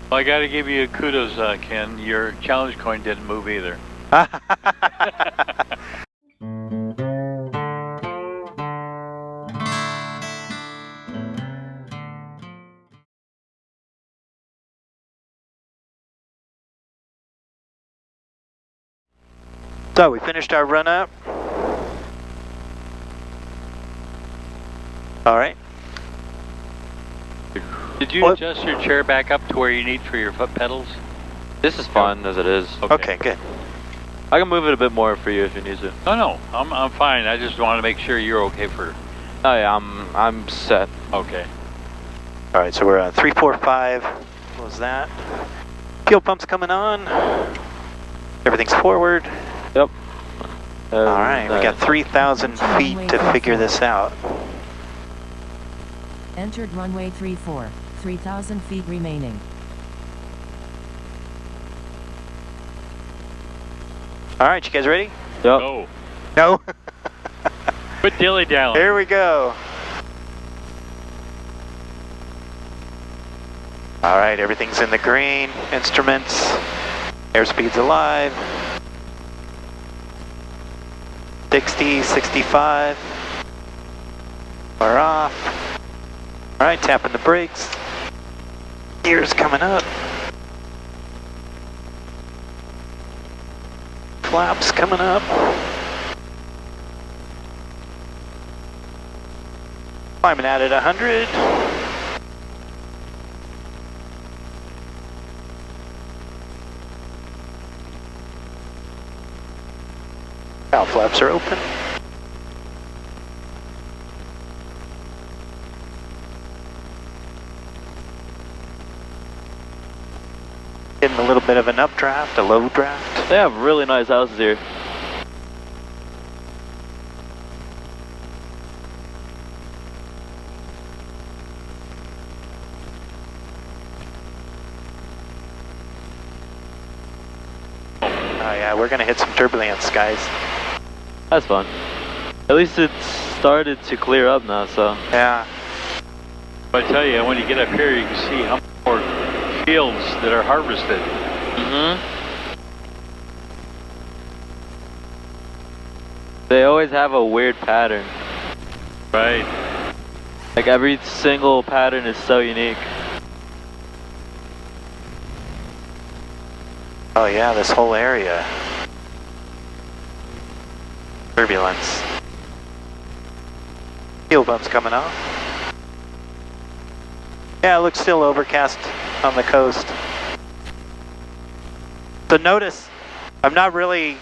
Well, I gotta give you kudos, Ken. Your challenge coin didn't move either. So we finished our run up. All right. Did you adjust your chair back up to where you need for your foot pedals? This is fine as it is. Okay, good. I can move it a bit more for you if you need to. No, I'm fine. I just want to make sure you're okay for. Oh yeah, I'm set. Okay. All right, so we're on 345. What was that? Fuel pump's coming on. Everything's forward. Yep. All right, we got 3,000 feet to figure this out. Entered runway 34, 3,000 feet remaining. All right, you guys ready? Yep. Go. No? Quit dilly-dallying. Here we go. All right, everything's in the green. Instruments. Airspeed's alive. 60, 65. We're off. All right, tapping the brakes. Gears coming up. Flaps coming up. Climbing out at 100. Bow flaps are open. Getting a little bit of an updraft, a low draft. They have really nice houses here. Oh yeah, we're gonna hit some turbulence, guys. That's fun. At least it's started to clear up now, so. Yeah. But I tell you, when you get up here, you can see how more fields that are harvested. They always have a weird pattern. Right. Like every single pattern is so unique. Oh yeah, this whole area. Turbulence. Fuel bumps coming off. Yeah, it looks still overcast on the coast. So notice, I'm not really,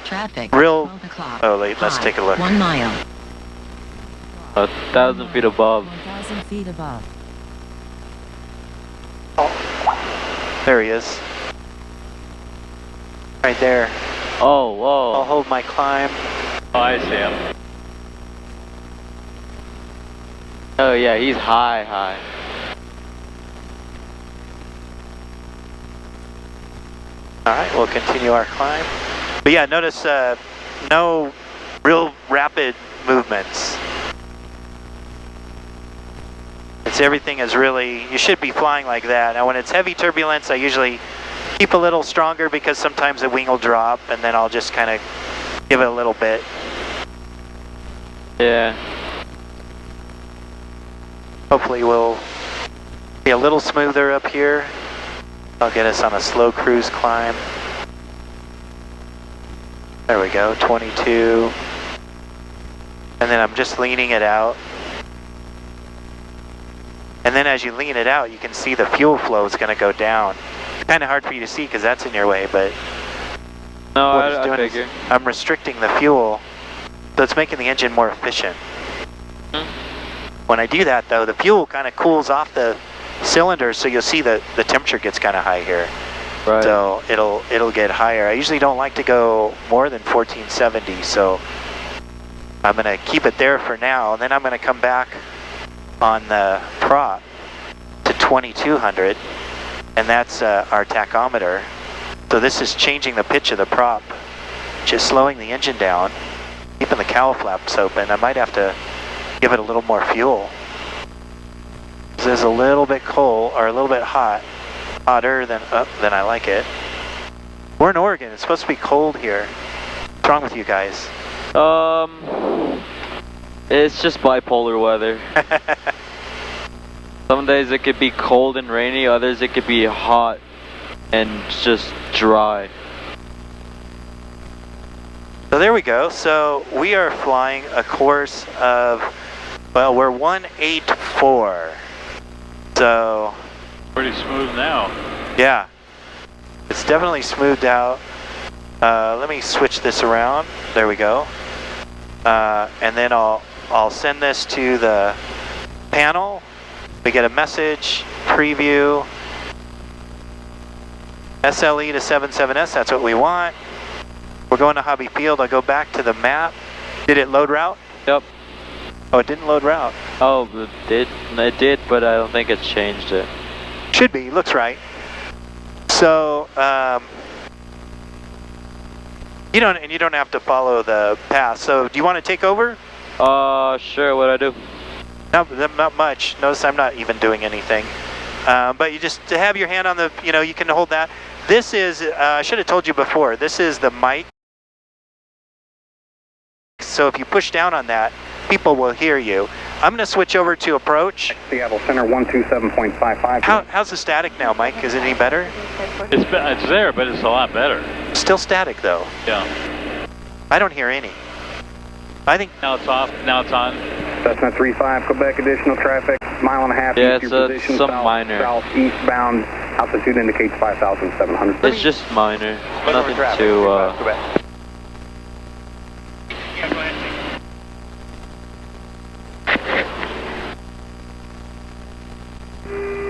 Traffic. real, 12 o'clock. oh wait, let's take a look. 1 mile. 1,000 feet above. 1,000 feet above. Oh, there he is. Right there. Oh, whoa. I'll hold my climb. Oh, I see him. Oh yeah, he's high. Alright, we'll continue our climb. But yeah, notice no real rapid movements. Everything is really, you should be flying like that. Now when it's heavy turbulence, I usually keep a little stronger because sometimes the wing will drop and then I'll just kind of give it a little bit. Yeah. Hopefully we'll be a little smoother up here. I'll get us on a slow cruise climb. There we go, 22. And then I'm just leaning it out. And then as you lean it out, you can see the fuel flow is going to go down. It's kind of hard for you to see because that's in your way, but No, what it's I doing is figure. I'm restricting the fuel, so it's making the engine more efficient. When I do that though, the fuel kind of cools off the cylinders, so you'll see that the temperature gets kind of high here. Right. So it'll get higher. I usually don't like to go more than 1470, so I'm going to keep it there for now, and then I'm going to come back on the prop to 2200, and that's our tachometer. So this is changing the pitch of the prop, just slowing the engine down, keeping the cowl flaps open. I might have to give it a little more fuel. This is a little bit cold, or a little bit hot. hotter than I like it. We're in Oregon. It's supposed to be cold here. What's wrong with you guys? It's just bipolar weather. Some days it could be cold and rainy, others it could be hot and just dry. So there we go. So we are flying a course of, well, we're 184. So Pretty smooth now. yeah, it's definitely smoothed out. Let me switch this around. There we go. And then I'll send this to the panel. We get a message, preview, SLE to 77S, that's what we want. We're going to Hobby Field. I'll go back to the map. Did it load route? Yep. Oh, it didn't load route. Oh, it did, but I don't think it's changed it. Should be, looks right. So, you don't have to follow the path. So, do you want to take over? Sure, what'd I do? Not much. Notice I'm not even doing anything. But you just to have your hand on the, you can hold that. This is, I should have told you before, this is the mic. So if you push down on that, people will hear you. I'm going to switch over to approach. Seattle Center 127.55. How's the static now, Mike? Is it any better? It's there, but it's a lot better. Still static though. Yeah. I don't hear any. I think Now it's off. Now it's on. Cessna 35, Quebec, additional traffic, mile and a half Yeah, east it's your position, some south, minor. southeastbound, altitude indicates 5,700. It's just minor. Nothing too,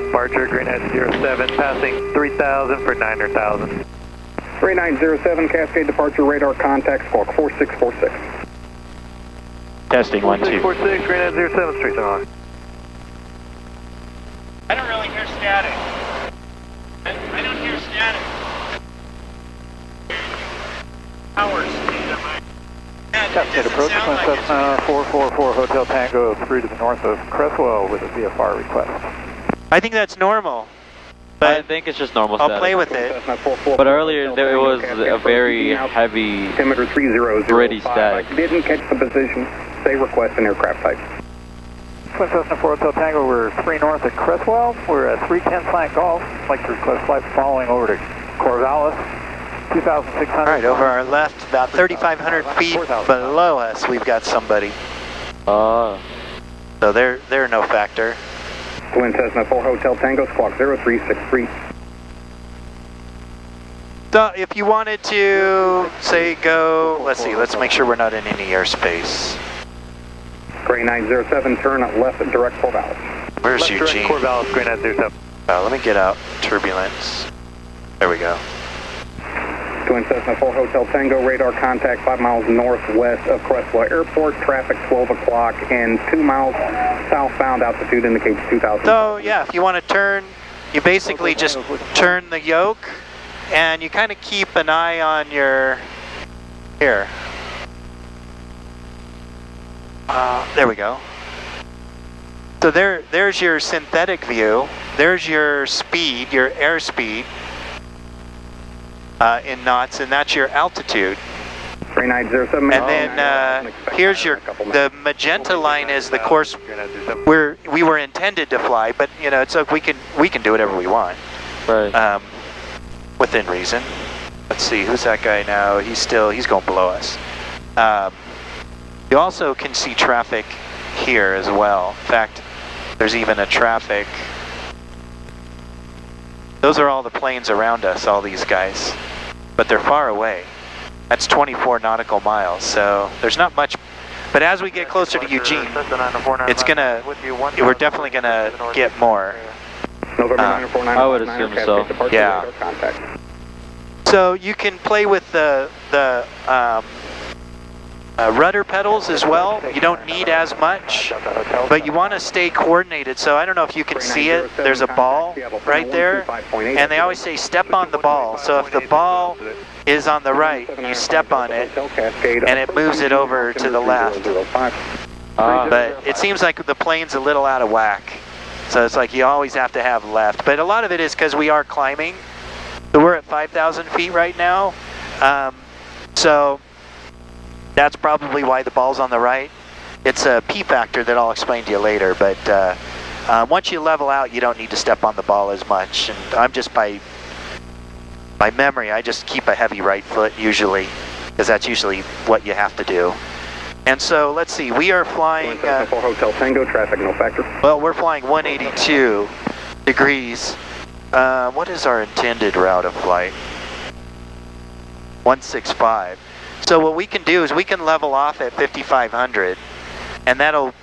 Departure, Green Edge 07, passing 3,000 for 9,000. 3907, Cascade departure radar contact, squawk 4646. testing 1, 2. 646, Green Edge 07, straight on. I don't really hear static. I don't hear static. Power speed of my... Cascade approach, Cessna 444 Hotel Tango 3 to the north of Cresswell with a VFR request. I think that's normal. I But think it's just normal I'll static. play with it. Cessna 444 But earlier Hotel there Tango, was Cascade a approach, very easing out, heavy, altimeter 3005. gritty static. I didn't catch the position. Say request an aircraft type. Twin Cessna 4 Hotel Tango, we're 3 north at Cresswell. We're at 310 Flank Golf. I'd like to request flight following over to Corvallis. 2,600. All right, over our left, about 3,500 feet below us, we've got somebody. So they're no factor. Twin Cessna 4 Hotel Tango, squawk 0363. So if you wanted to, say, go, let's make sure we're not in any airspace. Gray 907, turn left at direct Corvallis. Where's Left direct Eugene? Corvallis, Green Edge 07. Let me get out turbulence. There we go. Twin Cessna 4 Hotel Tango, radar contact 5 miles northwest of Cresswell Airport, traffic 12 o'clock, and 2 miles southbound, altitude indicates 2,000. So yeah, if you want to turn, you basically just turn the yoke, and you kind of keep an eye on your, here. There we go. So there's your synthetic view. There's your speed, your airspeed in knots, and that's your altitude. 3907. And then here's the magenta line is the course we were intended to fly, but it's like we can do whatever we want. right. Within reason. Let's see, who's that guy now? He's going below us. You also can see traffic here as well. In fact, there's even a traffic. Those are all the planes around us, all these guys. But they're far away. That's 24 nautical miles, so there's not much. But as we get closer to Eugene, we're definitely gonna get more. November 949. I would assume so. Yeah. So you can play with the rudder pedals as well. You don't need as much, but you want to stay coordinated. So I don't know if you can see it. There's a ball right there, and they always say step on the ball. So if the ball is on the right, you step on it, and it moves it over to the left. But it seems like the plane's a little out of whack. So it's like you always have to have left. But a lot of it is because we are climbing. So we're at 5,000 feet right now. So that's probably why the ball's on the right. It's a P factor that I'll explain to you later. But once you level out, you don't need to step on the ball as much. And I'm just by memory, I just keep a heavy right foot usually, because that's usually what you have to do. And so let's see, we are flying. For Hotel Tango, traffic no factor. Well, we're flying 182 degrees. What is our intended route of flight? 165. So what we can do is we can level off at 5,500, and that'll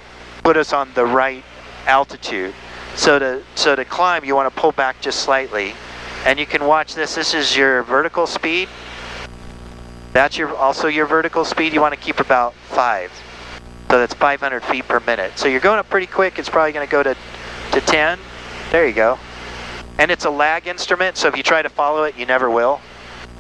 put us on the right altitude. So to climb, you want to pull back just slightly, and you can watch this. This is your vertical speed. That's also your vertical speed. You want to keep about 5. So that's 500 feet per minute. So you're going up pretty quick. It's probably going to go to 10. There you go. And it's a lag instrument, so if you try to follow it, you never will.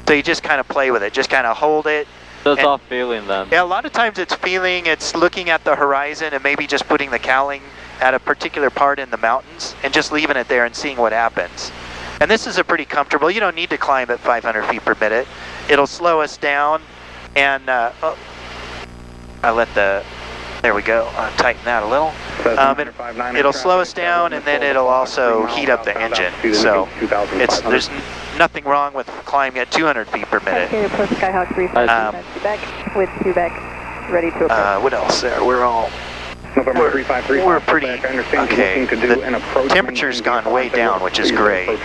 So you just kind of play with it. Just kind of hold it. So it's all feeling then. Yeah, a lot of times it's feeling, it's looking at the horizon and maybe just putting the cowling at a particular part in the mountains and just leaving it there and seeing what happens. And this is a pretty comfortable, you don't need to climb at 500 feet per minute. It'll slow us down, and there we go, tighten that a little. It'll slow us down, and then it'll also heat up the engine. So there's nothing wrong with climbing at 200 feet per minute. Okay, approach Skyhawk 352 back with 2 back, ready to approach. What else there? We're all... November 353. We're pretty... I understand Okay, you're looking to do an approach. the temperature's gone way down, which is great.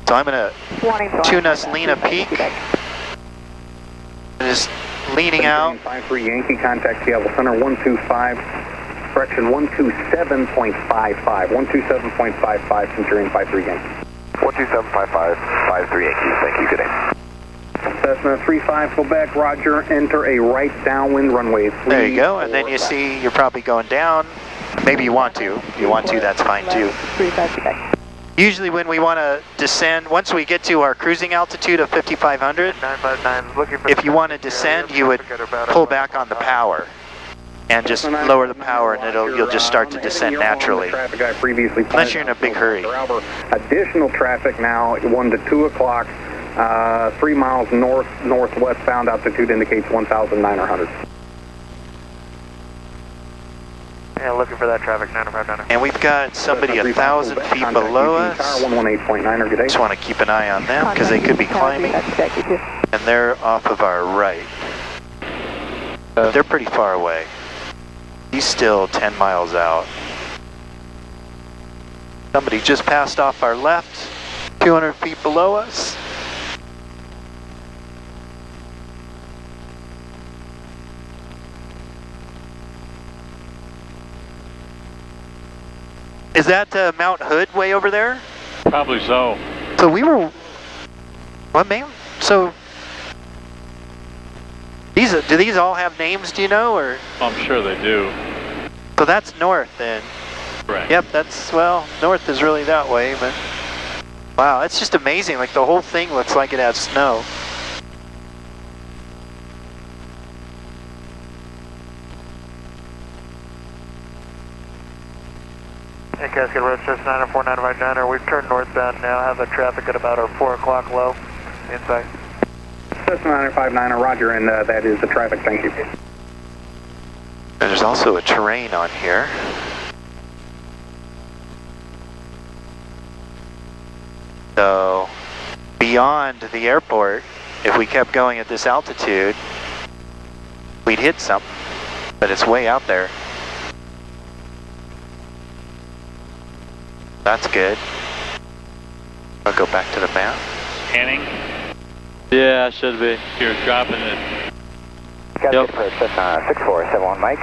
So I'm going to tune us Lena Peak. Just leaning out. 53 Yankee, contact Seattle Center 125, correction 127.55, 127.55 Centurion 53 Yankee. 127.55, 53 Yankees, thank you, good day. Cessna 35 Quebec, roger, enter a right downwind runway 3. There you go, and then you see you're probably going down. Maybe you want to. If you want to, that's fine too. 35 back. Usually when we want to descend, once we get to our cruising altitude of 5,500, if you want to descend, you would pull back on the power and just lower the power, and you'll just start to descend naturally, unless you're in a big hurry. Additional traffic now, 1 to 2 o'clock, 3 miles northwest bound, altitude indicates 1,900. Yeah, looking for that traffic, 959. And we've got somebody 1,000 feet below us. 118.9, good day. Just want to keep an eye on them because they could be climbing, and they're off of our right. They're pretty far away. He's still 10 miles out. Somebody just passed off our left, 200 feet below us. Is that Mount Hood way over there? Probably so. So we were, what, man? So do these all have names, do you know, or? I'm sure they do. So that's north then. Right. Yep, well, north is really that way, but wow, it's just amazing. Like the whole thing looks like it has snow. Hey, Cascade Rochester 94959, we've turned northbound now, have the traffic at about our 4 o'clock low, inside. Cessna 959, roger, and that is the traffic, thank you. And there's also a terrain on here. So, beyond the airport, if we kept going at this altitude, we'd hit something, but it's way out there. That's good. I'll go back to the map. Scanning. Yeah, should be. You're dropping it. Yep. 6471 Mike,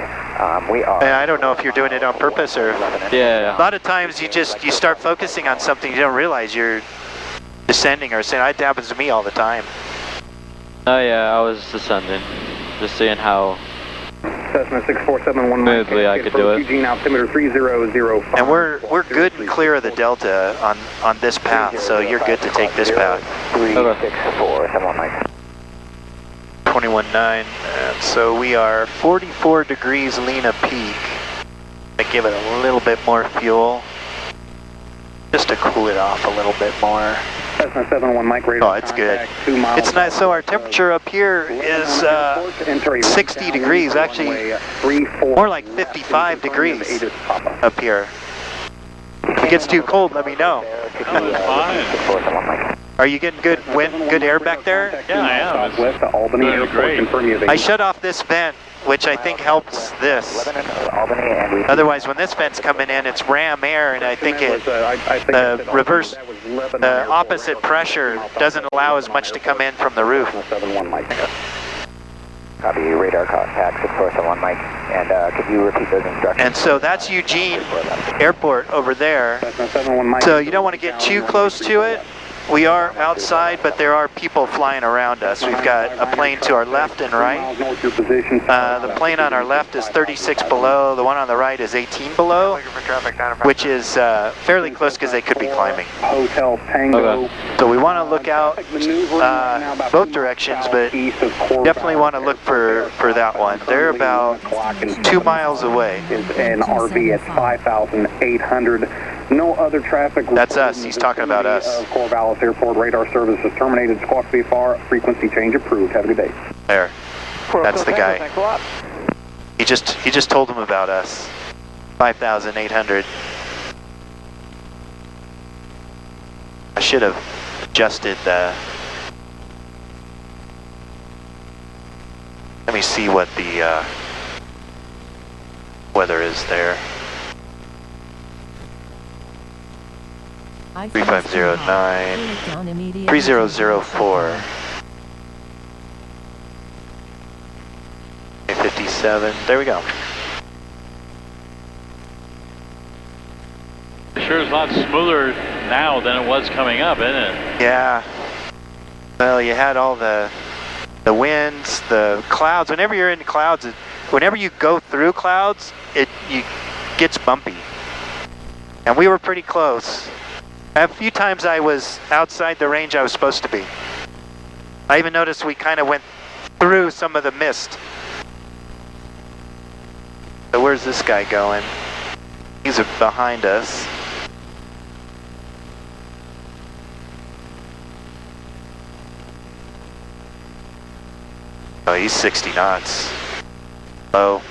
we are... And I don't know if you're doing it on purpose or... Yeah. A lot of times you start focusing on something, you don't realize you're descending or ascending. It happens to me all the time. Oh yeah, I was descending. Just seeing how Cessna 6471 Mike, smoothly I could do it. Eugene, altimeter 3005. And we're good and clear of the delta on this path, so you're good to take this path. 36471 Mike. 21.9, and so we are 44 degrees Lena Peak. I give it a little bit more fuel, just to cool it off a little bit more. Cessna 71 Mike, radar Oh, it's good. contact, 2 miles. It's nice. So our temperature up here is 60 degrees, actually more like 55 degrees up here. If it gets too cold, let me know. Fine. Are you getting good wind, good air back there? Yeah, I am. Southwest to Albany Doing Airport, great. confirm you have I shut off this vent, which I think helps this. Otherwise, when this vent's coming in, it's ram air, and I think the reverse, the opposite pressure doesn't allow as much to come in from the roof. 71 Mike. Copy, radar contact 6471 Mike, and could you repeat those instructions? And so that's Eugene Airport over there. Cessna 71 Mike. So you don't want to get too close to it. We are outside, but there are people flying around us. We've got a plane to our left and right. The plane on our left is 36 below. The one on the right is 18 below, which is fairly close because they could be climbing. Hotel Tango. So we want to look out both directions, but definitely want to look for that one. They're about 2 miles away. Is an RV at 5,800. No other traffic. That's us. He's talking about us. Corvallis Airport radar service is terminated. Squawk VFR frequency change approved. Have a good day. There. That's the guy. Thanks a lot. He just told him about us. 5,800. I should have adjusted the. Let me see what the weather is there. 3509 3004 57. There we go. It sure is a lot smoother now than it was coming up, isn't it? Yeah. Well, you had all the winds, the clouds. Whenever you're in clouds, whenever you go through clouds, it gets bumpy. And we were pretty close. A few times I was outside the range I was supposed to be. I even noticed we kind of went through some of the mist. So where's this guy going? He's behind us. Oh, he's 60 knots. Low.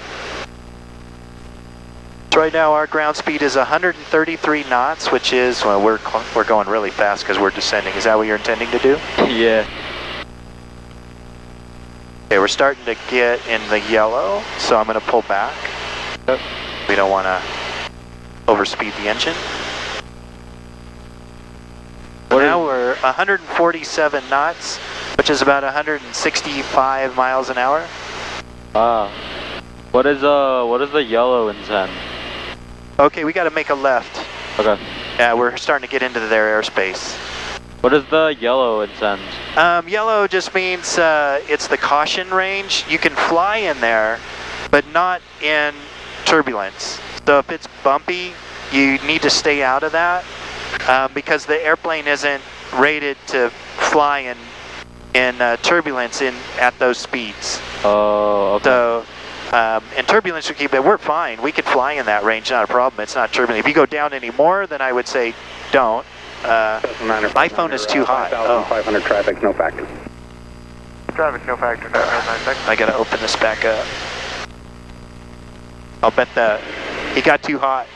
Right now our ground speed is 133 knots, which is, well, we're going really fast because we're descending. Is that what you're intending to do? Yeah. Okay, we're starting to get in the yellow, so I'm going to pull back. We don't want to overspeed the engine. Now we're 147 knots, which is about 165 miles an hour. What is the yellow intend? Okay, we got to make a left. Okay. Yeah, we're starting to get into their airspace. What is the yellow intend? Yellow just means it's the caution range. You can fly in there, but not in turbulence. So if it's bumpy, you need to stay out of that because the airplane isn't rated to fly in turbulence at those speeds. Oh, okay. So in turbulence we keep it. We're fine. We could fly in that range, not a problem. It's not turbulent. If you go down any more, then I would say don't. My phone is too hot. 5,500 traffic, no factor. Traffic, no factor, 996. I gotta open this back up. I'll bet he got too hot.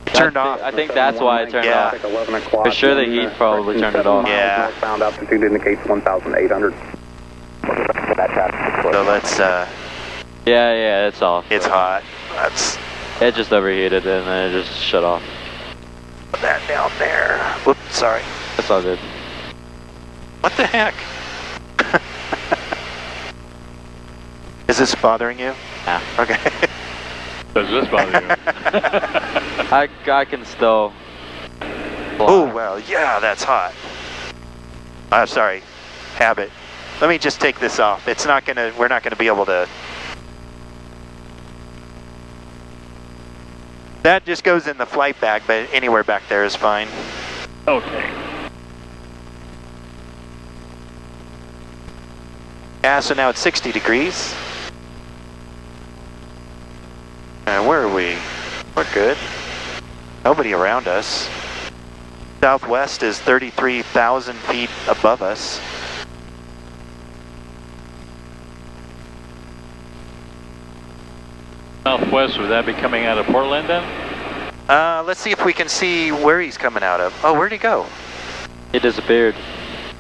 It turned off. I think that's why it turned Yeah. off. 11 o'clock. For sure the heat probably turned it off. Yeah. Northbound altitude indicates 1,800. So let's. Yeah, it's off. It's hot. It just overheated and then it just shut off. Put that down there. Whoops, sorry. It's all good. What the heck? Is this bothering you? Yeah. Okay. Does this bother you? I can still fly. Oh, well, yeah, that's hot. I'm sorry. Habit. Let me just take this off. We're not gonna be able to. That just goes in the flight bag, but anywhere back there is fine. Okay. Yeah, so now it's 60 degrees. And where are we? We're good. Nobody around us. Southwest is 33,000 feet above us. Southwest, would that be coming out of Portland then? Let's see if we can see where he's coming out of. Oh, where'd he go? He disappeared.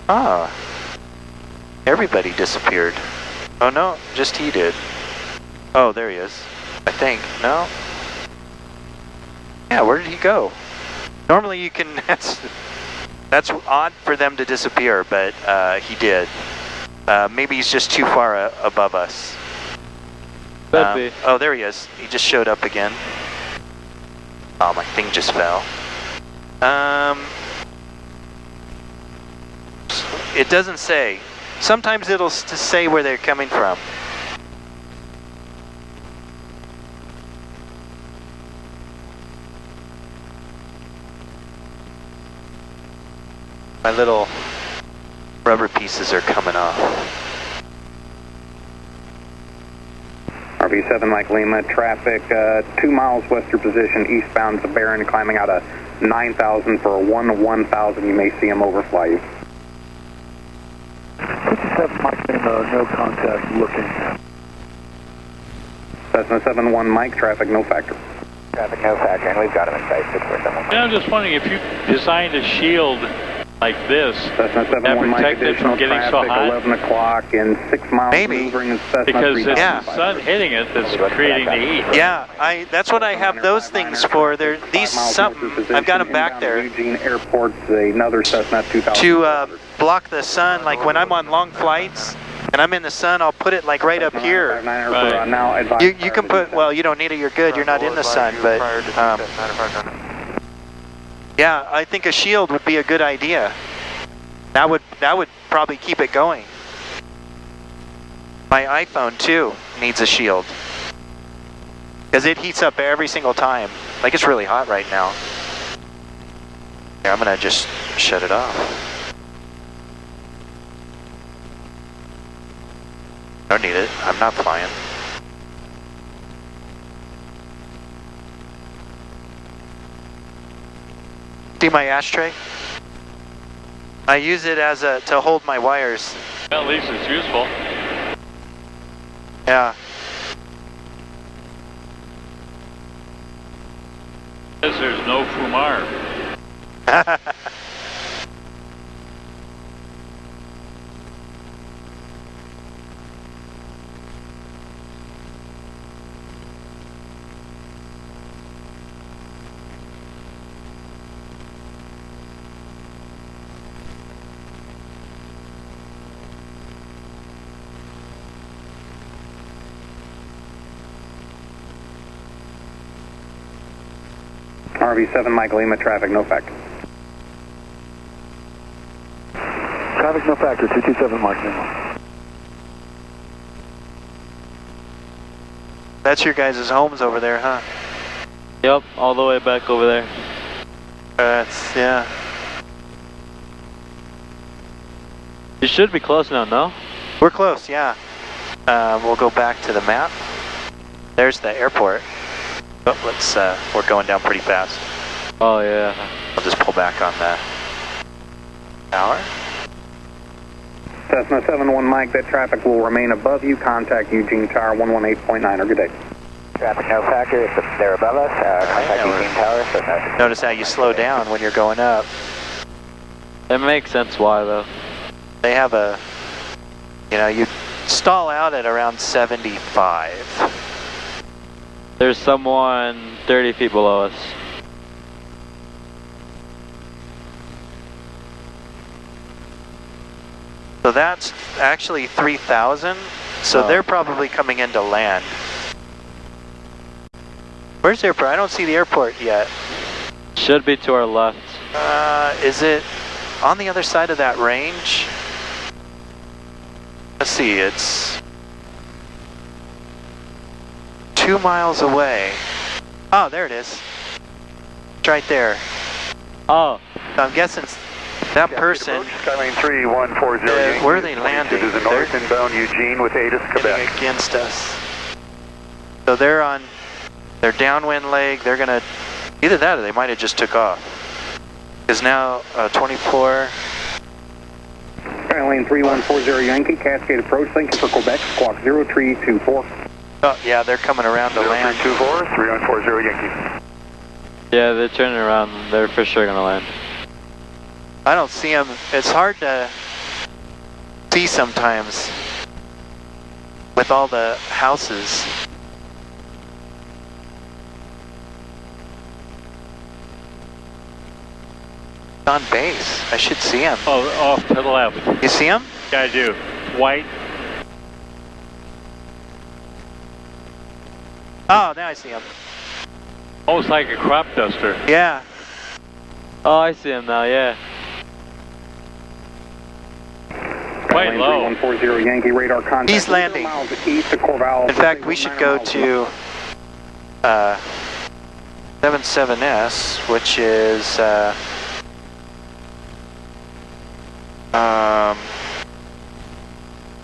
Ah. Everybody disappeared. Oh no, just he did. Oh, there he is. I think. No? Yeah, where did he go? Normally you can, that's odd for them to disappear, but he did. Maybe he's just too far above us. Could be. Oh, there he is. He just showed up again. Oh, my thing just fell. It doesn't say. Sometimes it'll say where they're coming from. My little rubber pieces are coming off. RV7 Mike Lima, traffic 2 miles west your position, eastbound to Barron, climbing out of 9,000 for a 1-1000. You may see him overfly you. 57 Mike Lima, no contact, looking. Cessna 7-1 Mike, traffic no factor. Traffic no factor, and we've got him in sight, 647. Yeah, I'm just wondering if you designed a shield like this, Cessna 7-1 Mike, protect it from additional getting so traffic, hot? 11 o'clock and 6 miles Maybe. maneuvering in Cessna Because it's 3005. the sun hitting it that's creating the heat. Yeah, that's what I have those things for. They're these something. I've got them back there Eugene Airport's another Cessna 2000. to block the sun. Like when I'm on long flights and I'm in the sun, I'll put it like right up here. Right. You can put. Well, you don't need it. You're good. You're not in the sun, but yeah, I think a shield would be a good idea. That would probably keep it going. My iPhone too needs a shield because it heats up every single time. Like it's really hot right now. Here, I'm gonna just shut it off. Don't need it. I'm not flying. See my ashtray? I use it as to hold my wires. At least it's useful. Yeah. Says there's no fumar. RV7 Mike Lima, traffic no factor. Traffic no factor, 227 Mike Lima. That's your guys' homes over there, huh? Yep, all the way back over there. That's, yeah. You should be close now, no? We're close, yeah. We'll go back to the map. There's the airport. Oh, let's, we're going down pretty fast. Oh yeah. I'll just pull back on the tower. Cessna 7-1 Mike, that traffic will remain above you. Contact Eugene Tower 118.9, or good day. Traffic no factor, if they're above us, contact Eugene Tower. So Notice how you slow down when you're going up. It makes sense why though. They have a, you know, you stall out at around 75. There's someone 30 feet below us. So that's actually 3,000. So they're probably coming into land. Where's the airport? I don't see the airport yet. Should be to our left. Is it on the other side of that range? Let's see, it's 2 miles away. Oh, there it is. It's right there. Oh. So I'm guessing that person, Skylane 3140. where are they landing? To the north inbound Eugene with Atis, Quebec. Against us. So they're on their downwind leg, they're gonna, either that or they might have just took off. Because now 24. Lane 3140 Yankee, Cascade approach, thank you for Quebec, squawk 0324. Oh yeah, they're coming around to land. 0324, 3140 Yankee. Yeah, they're turning around. They're for sure gonna land. I don't see them. It's hard to see sometimes with all the houses. On base. I should see him. Oh, off to the left. You see him? Yeah, I do. White. Oh, now I see him. Almost like a crop duster. Yeah. Oh, I see him now. Yeah. Quite low. 3140 Yankee, radar contact. He's landing. Miles east of Corvallis. In fact, we should go to 77S, which is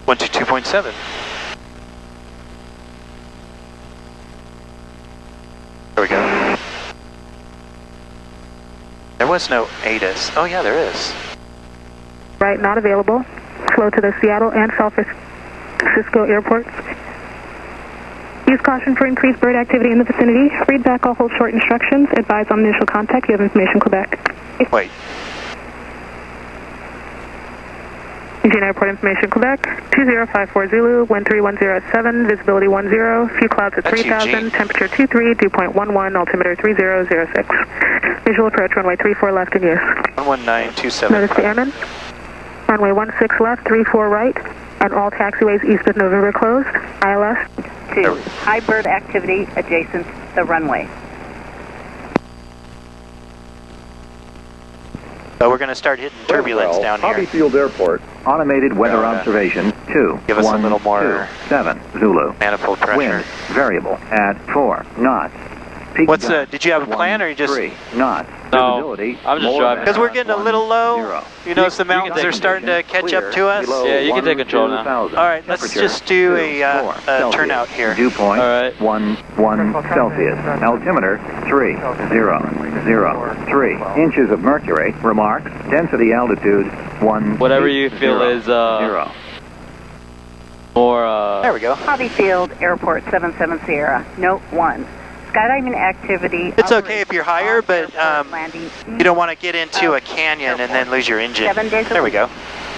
122.7. There we go. There was no ATIS. Oh yeah, there is. Right, not available. Slow to the Seattle and San Francisco airports. Use caution for increased bird activity in the vicinity. Read back all hold short instructions. Advise on initial contact. You have information, Quebec. Wait. Eugene Airport information, Quebec. 2054 Zulu, wind 3107, visibility 10, few clouds at That's 3000, Eugene. temperature 23, dew point 11, altimeter 3006. Visual approach runway 34 left in use. 11927. Notice the airman. Runway 16 left, 34 right, and all taxiways east of November closed. ILS. 2. High bird activity adjacent the runway. So we're going to start hitting turbulence down here. Hobbyfield Airport, automated weather Yeah. observation 2. Give us a little more 7 Zulu. manifold pressure. Wind variable at 4 knots. Peak What's gust, did you have a plan or you just? 3 knots. No, Visibility I'm just more driving. than Because we're getting a little low. 0. You notice the Peak mountains are starting to catch up to us? below Yeah, you can take control now. 12,000. All right, let's Temperature, just do 2, a 4 Celsius. turnout here. Dew point, All right. 1 Celsius. Altimeter, 3,003 inches of mercury. Remarks, density altitude, 1. Whatever you feel is 0. more. There we go. Hobbyfield Airport 77 Sierra. Note 1. Skydiving activity. It's okay if you're higher, but landing you don't want to get into a canyon and then lose your engine. 7 days a There we week. go.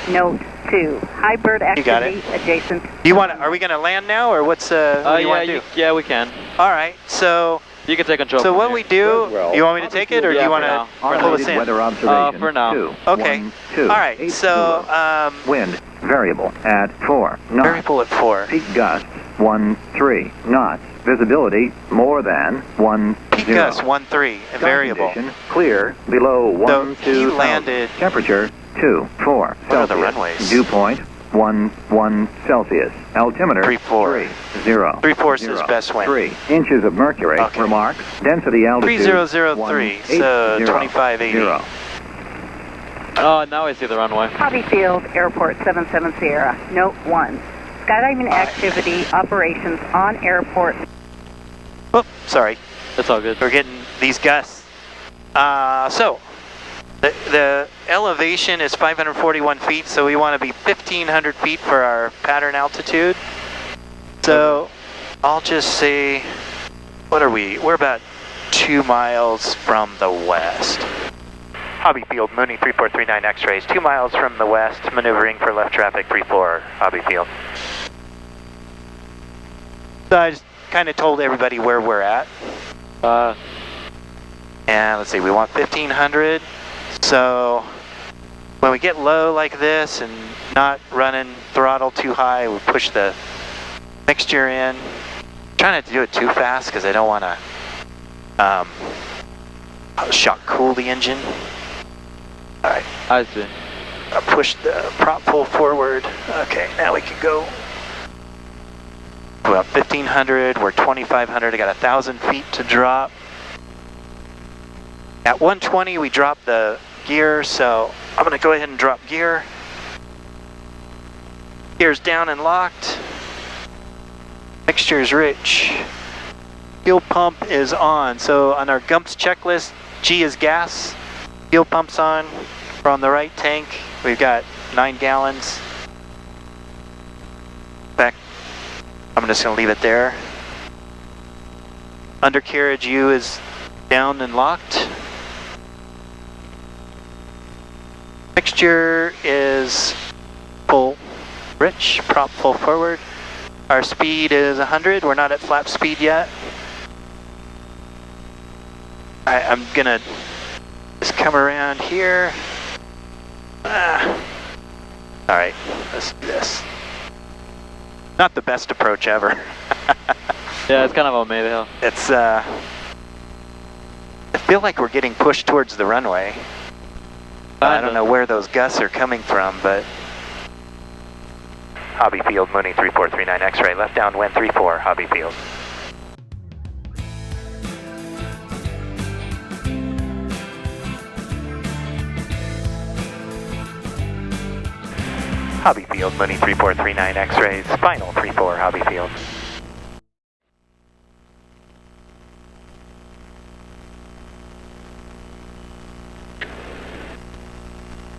Note 2. High bird You got activity adjacent. You want? Are we going to land now, or what's what do you want to do? Yeah, we can. All right. So You can take control. so from what here. we do? You want me to take it, or do Yeah, you for want now. to pull us Automated in? weather observation, for now. 2. Okay. 1, 2, All right. 8 So Zulu. Wind variable at 4 knots. variable at 4. Peak gust 13 knots. Visibility more than 10. Peak gust 13 and variable. Condition clear below 1 he 2 landed- Temperature 2 4 What are the Celsius. runways? Dew point 1 Celsius. Altimeter 3-4. 0. 3/4 is his best wind. 3 inches of mercury. Okay. Remarks. Density altitude 3003. So 2580. Oh, now I see the runway. Hobbyfield Airport 77 Sierra. Note 1. Skydiving activity operations on airport. Oh, sorry. That's all good. We're getting these gusts. So the elevation is 541 feet, so we want to be 1,500 feet for our pattern altitude. So I'll just say, what are we? We're about 2 miles from the west. Hobbyfield, Mooney 3439 X-rays, 2 miles from the west, maneuvering for left traffic, 34 Hobbyfield. So I just kind of told everybody where we're at. And let's see, we want 1,500. So when we get low like this and not running throttle too high, we push the mixture in. Trying not to do it too fast because I don't want to shock cool the engine. All right. I see. Push the prop pull forward. Okay, now we can go. We're up 1,500, we're 2,500, I got 1,000 feet to drop. At 120 we drop the gear, so I'm going to go ahead and drop gear. Gear's down and locked. Mixture's rich. fuel pump is on. So on our GUMPS checklist, G is gas, fuel pump's on. We're on the right tank. We've got 9 gallons. Back, I'm just gonna leave it there. Undercarriage U is down and locked. Mixture is full rich, prop full forward. Our speed is 100, we're not at flap speed yet. I'm gonna just come around here. Alright, let's do this. Not the best approach ever. Yeah, it's kind of a maybe. It's, I feel like we're getting pushed towards the runway. I don't know where those gusts are coming from, but... Hobby Field, Mooney 3439 X-ray, left downwind 34, Hobby Field. Hobby Field, Mooney 3439 X-rays, final 34, Hobby Field.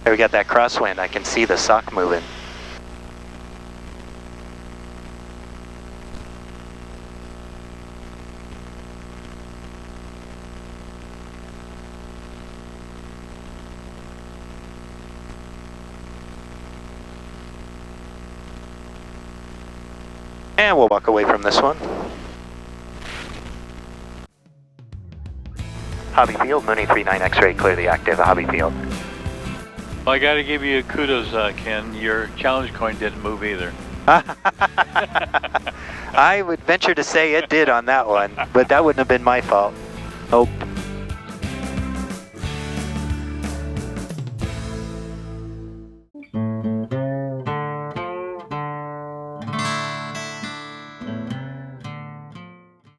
There we got that crosswind, I can see the sock moving. And we'll walk away from this one. Hobby Field, Mooney 39 X-ray, clearly active, Hobby Field. Well, I gotta give you kudos, Ken. Your challenge coin didn't move either. I would venture to say it did on that one, but that wouldn't have been my fault. Nope.